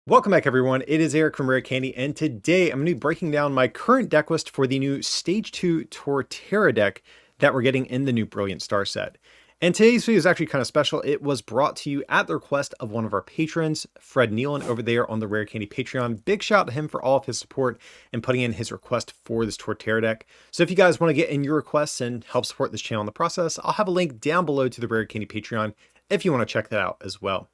Welcome back everyone, it is Aric from Rare Candy, and today I'm going to be breaking down my current deck list for the new Stage 2 Torterra deck that we're getting in the new Brilliant Star set. And today's video is actually kind of special. It was brought to you at the request of one of our patrons, Fred Neilan, over there on the Rare Candy Patreon. Big shout out to him for all of his support and putting in his request for this Torterra deck. So if you guys want to get in your requests and help support this channel in the process, I'll have a link down below to the Rare Candy Patreon if you want to check that out as well.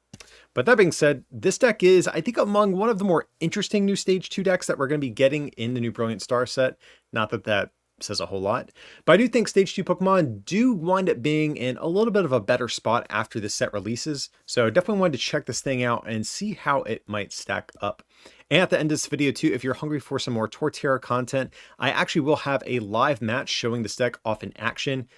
But that being said, this deck is, I think, among one of the more interesting new Stage 2 decks that we're going to be getting in the new Brilliant Star set. Not that that says a whole lot, but I do think Stage 2 Pokemon do wind up being in a little bit of a better spot after this set releases. So definitely wanted to check this thing out and see how it might stack up. And at the end of this video too, if you're hungry for some more Torterra content, I actually will have a live match showing this deck off in action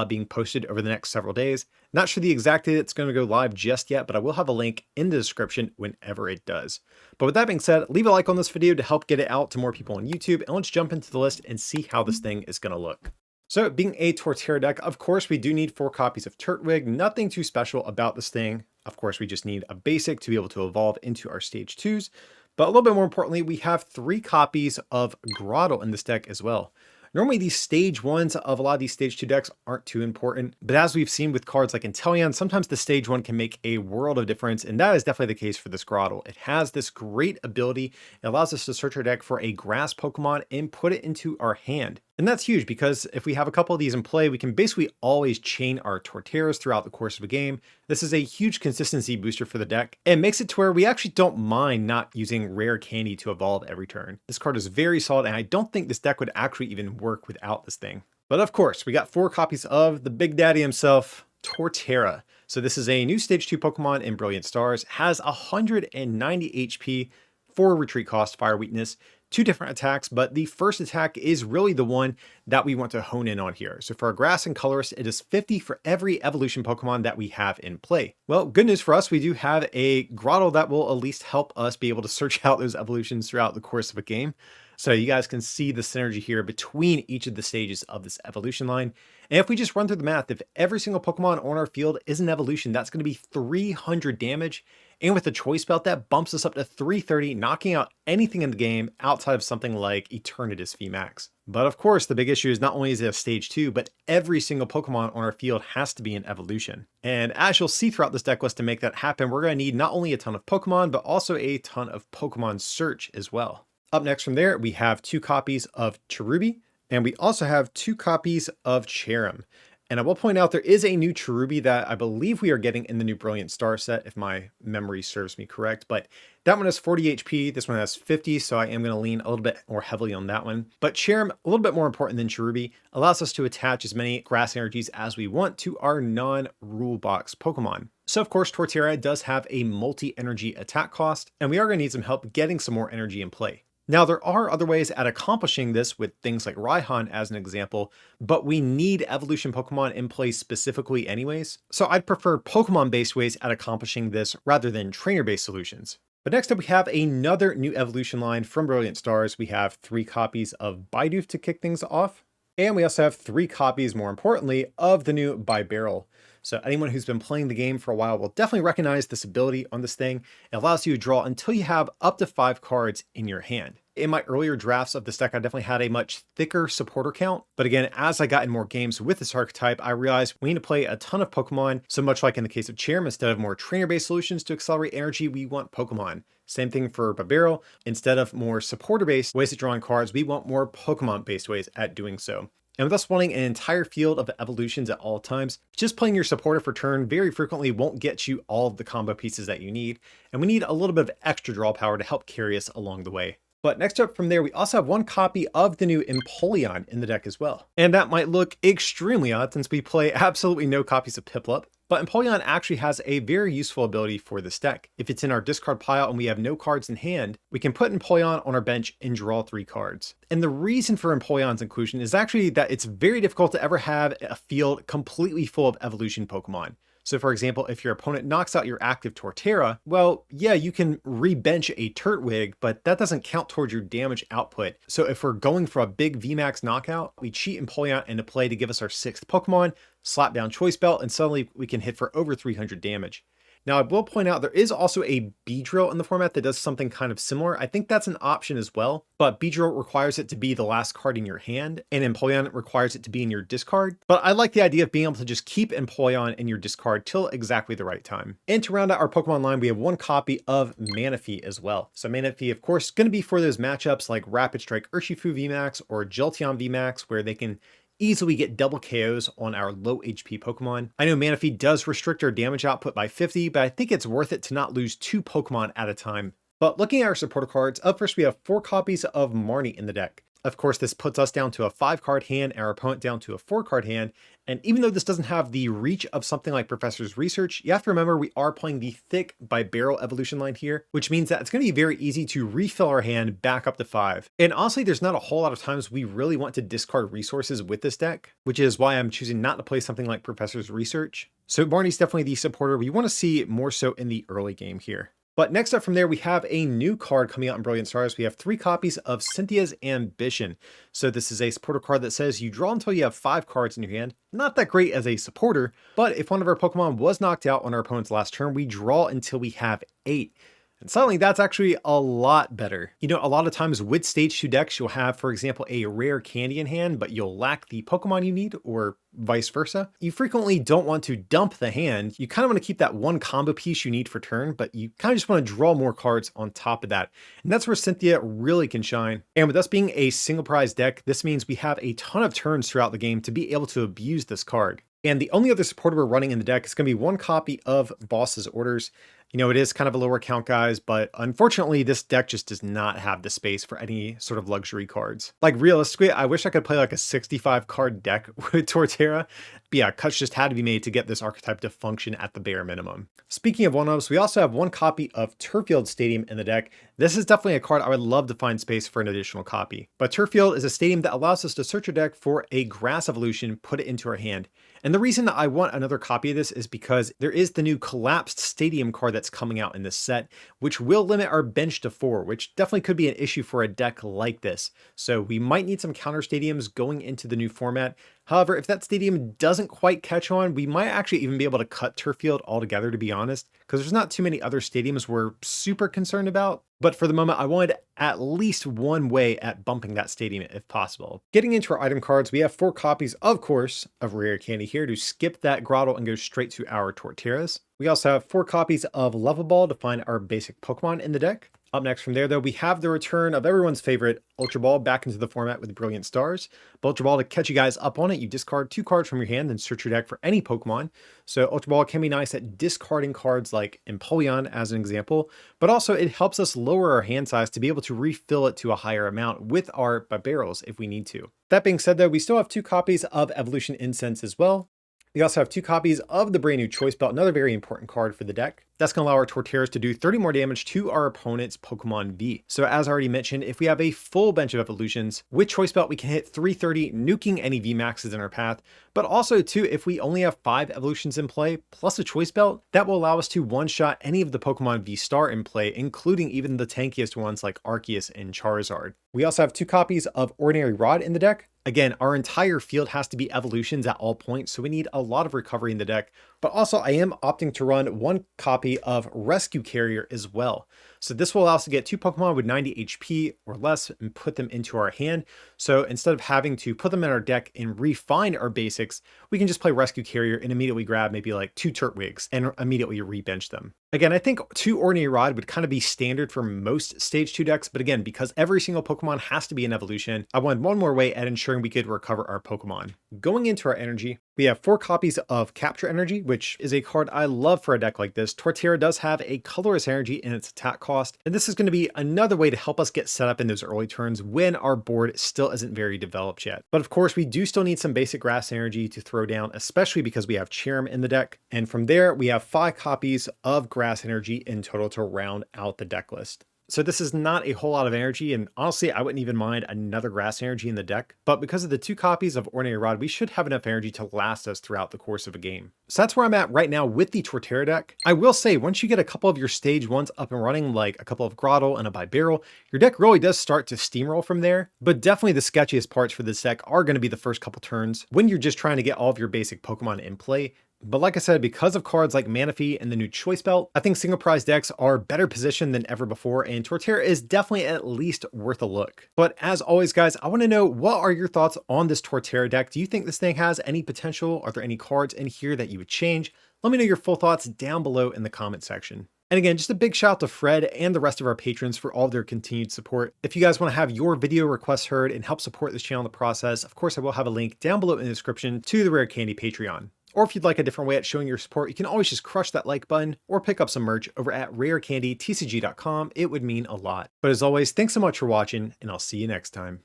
being posted over the next several days. Not sure the exact date it's going to go live just yet, but I will have a link in the description whenever it does. But with that being said, leave a like on this video to help get it out to more people on YouTube, and let's jump into the list and see how this thing is going to look. So being a Torterra deck, of course, we do need 4 copies of Turtwig. Nothing too special about this thing. Of course, we just need a basic to be able to evolve into our Stage 2s. But a little bit more importantly, we have 3 copies of Grottle in this deck as well. Normally these Stage 1s of a lot of these Stage 2 decks aren't too important, but as we've seen with cards like Inteleon, sometimes the Stage 1 can make a world of difference, and that is definitely the case for this Grottle. It has this great ability. It allows us to search our deck for a grass Pokemon and put it into our hand. And that's huge because if we have a couple of these in play, we can basically always chain our Torterras throughout the course of a game. This is a huge consistency booster for the deck and makes it to where we actually don't mind not using Rare Candy to evolve every turn. This card is very solid, and I don't think this deck would actually even work without this thing. But of course, we got 4 copies of the Big Daddy himself, Torterra. So this is a new Stage 2 Pokemon in Brilliant Stars, has 190 HP, 4 retreat cost, fire weakness, 2 different attacks, but the first attack is really the one that we want to hone in on here. So for our grass and colorist, it is 50 for every evolution Pokemon that we have in play. Well, good news for us, we do have a Grottle that will at least help us be able to search out those evolutions throughout the course of a game. So you guys can see the synergy here between each of the stages of this evolution line. And if we just run through the math, if every single Pokemon on our field is an evolution, that's going to be 300 damage. And with the choice belt, that bumps us up to 330, knocking out anything in the game outside of something like Eternatus VMAX. But of course, the big issue is not only is it a Stage 2, but every single Pokemon on our field has to be an evolution. And as you'll see throughout this deck list, to make that happen, we're going to need not only a ton of Pokemon, but also a ton of Pokemon Search as well. Up next from there, we have 2 copies of Cherubi, and we also have 2 copies of Cherrim. And I will point out there is a new Cherubi that I believe we are getting in the new Brilliant Star set, if my memory serves me correct. But that one has 40 HP, this one has 50, so I am going to lean a little bit more heavily on that one. But Cherrim, a little bit more important than Cherubi, allows us to attach as many grass energies as we want to our non-rule box Pokemon. So of course, Torterra does have a multi-energy attack cost, and we are going to need some help getting some more energy in play. Now, there are other ways at accomplishing this with things like Raihan as an example, but we need evolution Pokemon in play specifically anyways. So I'd prefer Pokemon-based ways at accomplishing this rather than trainer-based solutions. But next up, we have another new evolution line from Brilliant Stars. We have 3 copies of Bidoof to kick things off. And we also have 3 copies, more importantly, of the new Burrell. So anyone who's been playing the game for a while will definitely recognize this ability on this thing. It allows you to draw until you have up to 5 cards in your hand. In my earlier drafts of this deck, I definitely had a much thicker supporter count. But again, as I got in more games with this archetype, I realized we need to play a ton of Pokemon. So much like in the case of Cherrim, instead of more trainer-based solutions to accelerate energy, we want Pokemon. Same thing for Burrell. Instead of more supporter-based ways at drawing cards, we want more Pokemon-based ways at doing so. And with us wanting an entire field of evolutions at all times, just playing your supporter for turn very frequently won't get you all of the combo pieces that you need, and we need a little bit of extra draw power to help carry us along the way. But next up from there, we also have 1 copy of the new Empoleon in the deck as well. And that might look extremely odd since we play absolutely no copies of Piplup, but Empoleon actually has a very useful ability for this deck. If it's in our discard pile and we have no cards in hand, we can put Empoleon on our bench and draw 3 cards. And the reason for Empoleon's inclusion is actually that it's very difficult to ever have a field completely full of evolution Pokemon. So for example, if your opponent knocks out your active Torterra, well, yeah, you can re-bench a Turtwig, but that doesn't count towards your damage output. So if we're going for a big VMAX knockout, we cheat Empoleon into play to give us our 6th Pokemon, slap down Choice Belt, and suddenly we can hit for over 300 damage. Now, I will point out there is also a Beedrill in the format that does something kind of similar. I think that's an option as well, but Beedrill requires it to be the last card in your hand, and Empoleon requires it to be in your discard. But I like the idea of being able to just keep Empoleon in your discard till exactly the right time. And to round out our Pokemon line, we have one copy of Manaphy as well. So Manaphy, of course, going to be for those matchups like Rapid Strike Urshifu VMAX or Jolteon VMAX, where they can easily get double KOs on our low HP Pokemon. I know Manaphy does restrict our damage output by 50, but I think it's worth it to not lose 2 Pokemon at a time. But looking at our supporter cards, up first we have 4 copies of Marnie in the deck. Of course, this puts us down to a 5-card hand and our opponent down to a 4-card hand. And even though this doesn't have the reach of something like Professor's Research, you have to remember we are playing the thick by barrel evolution line here, which means that it's going to be very easy to refill our hand back up to 5. And honestly, there's not a whole lot of times we really want to discard resources with this deck, which is why I'm choosing not to play something like Professor's Research. So Marnie's definitely the supporter we want to see more so in the early game here. But next up from there, we have a new card coming out in Brilliant Stars. We have 3 copies of Cynthia's Ambition. So this is a supporter card that says you draw until you have 5 cards in your hand. Not that great as a supporter, but if one of our Pokemon was knocked out on our opponent's last turn, we draw until we have 8. And suddenly that's actually a lot better. You know, a lot of times with stage 2 decks, you'll have, for example, a rare candy in hand, but you'll lack the Pokemon you need, or vice versa. You frequently don't want to dump the hand. You kind of want to keep that one combo piece you need for turn, but you kind of just want to draw more cards on top of that. And that's where Cynthia really can shine. And with us being a single prize deck, this means we have a ton of turns throughout the game to be able to abuse this card. And the only other supporter we're running in the deck is going to be 1 copy of Boss's Orders. You know, it is kind of a lower count, guys, but unfortunately, this deck just does not have the space for any sort of luxury cards. Like, realistically, I wish I could play like a 65 card deck with Torterra. But yeah, cuts just had to be made to get this archetype to function at the bare minimum. Speaking of one-ups, we also have 1 copy of Turffield Stadium in the deck. This is definitely a card I would love to find space for an additional copy. But Turffield is a stadium that allows us to search our deck for a grass evolution, put it into our hand. And the reason I want another copy of this is because there is the new Collapsed Stadium card that's coming out in this set, which will limit our bench to 4, which definitely could be an issue for a deck like this. So we might need some counter stadiums going into the new format. However, if that stadium doesn't quite catch on, we might actually even be able to cut Turffield altogether, to be honest, because there's not too many other stadiums we're super concerned about. But for the moment, I wanted at least one way at bumping that stadium if possible. Getting into our item cards, we have 4 copies, of course, of Rare Candy here to skip that Grottle and go straight to our Torterras. We also have 4 copies of Level Ball to find our basic Pokemon in the deck. Up next from there, though, we have the return of everyone's favorite Ultra Ball back into the format with Brilliant Stars. But Ultra Ball, to catch you guys up on it, you discard 2 cards from your hand and search your deck for any Pokemon. So Ultra Ball can be nice at discarding cards like Empoleon as an example, but also it helps us lower our hand size to be able to refill it to a higher amount with our barrels if we need to. That being said, though, we still have 2 copies of Evolution Incense as well. We also have 2 copies of the brand new Choice Belt, another very important card for the deck. That's going to allow our Torterras to do 30 more damage to our opponent's Pokemon V. So as I already mentioned, if we have a full bench of evolutions, with Choice Belt we can hit 330, nuking any VMAXs in our path. But also too, if we only have 5 evolutions in play, plus a Choice Belt, that will allow us to one-shot any of the Pokemon VSTAR in play, including even the tankiest ones like Arceus and Charizard. We also have 2 copies of Ordinary Rod in the deck. Again, our entire field has to be evolutions at all points, so we need a lot of recovery in the deck. But also, I am opting to run 1 copy of Rescue Carrier as well. So this will allow us to get 2 Pokemon with 90 HP or less and put them into our hand. So instead of having to put them in our deck and refine our basics, we can just play Rescue Carrier and immediately grab maybe like 2 Turtwigs and immediately rebench them. Again, I think 2 Ordinary Rod would kind of be standard for most Stage 2 decks, but again, because every single Pokemon has to be an evolution, I wanted one more way at ensuring we could recover our Pokemon. Going into our energy, we have 4 copies of Capture Energy, which is a card I love for a deck like this. Torterra does have a colorless energy in its attack cost, and this is going to be another way to help us get set up in those early turns when our board still isn't very developed yet. But of course, we do still need some basic grass energy to throw down, especially because we have Cherim in the deck. And from there, we have 5 copies of grass energy in total to round out the deck list. So this is not a whole lot of energy, and honestly, I wouldn't even mind another grass energy in the deck, but because of the 2 copies of Ordinary Rod, we should have enough energy to last us throughout the course of a game. So that's where I'm at right now with the Torterra deck. I will say, once you get a couple of your stage 1s up and running, like a couple of Grottle and a Bibarrel, your deck really does start to steamroll from there, but definitely the sketchiest parts for this deck are going to be the first couple turns, when you're just trying to get all of your basic Pokemon in play. But like I said, because of cards like Manaphy and the new Choice Belt, I think single prize decks are better positioned than ever before, and Torterra is definitely at least worth a look. But as always, guys, I want to know, what are your thoughts on this Torterra deck? Do you think this thing has any potential? Are there any cards in here that you would change? Let me know your full thoughts down below in the comment section. And again, just a big shout out to Fred and the rest of our patrons for all of their continued support. If you guys want to have your video requests heard and help support this channel in the process, of course, I will have a link down below in the description to the Rare Candy Patreon. Or if you'd like a different way at showing your support, you can always just crush that like button or pick up some merch over at rarecandytcg.com. It would mean a lot. But as always, thanks so much for watching, and I'll see you next time.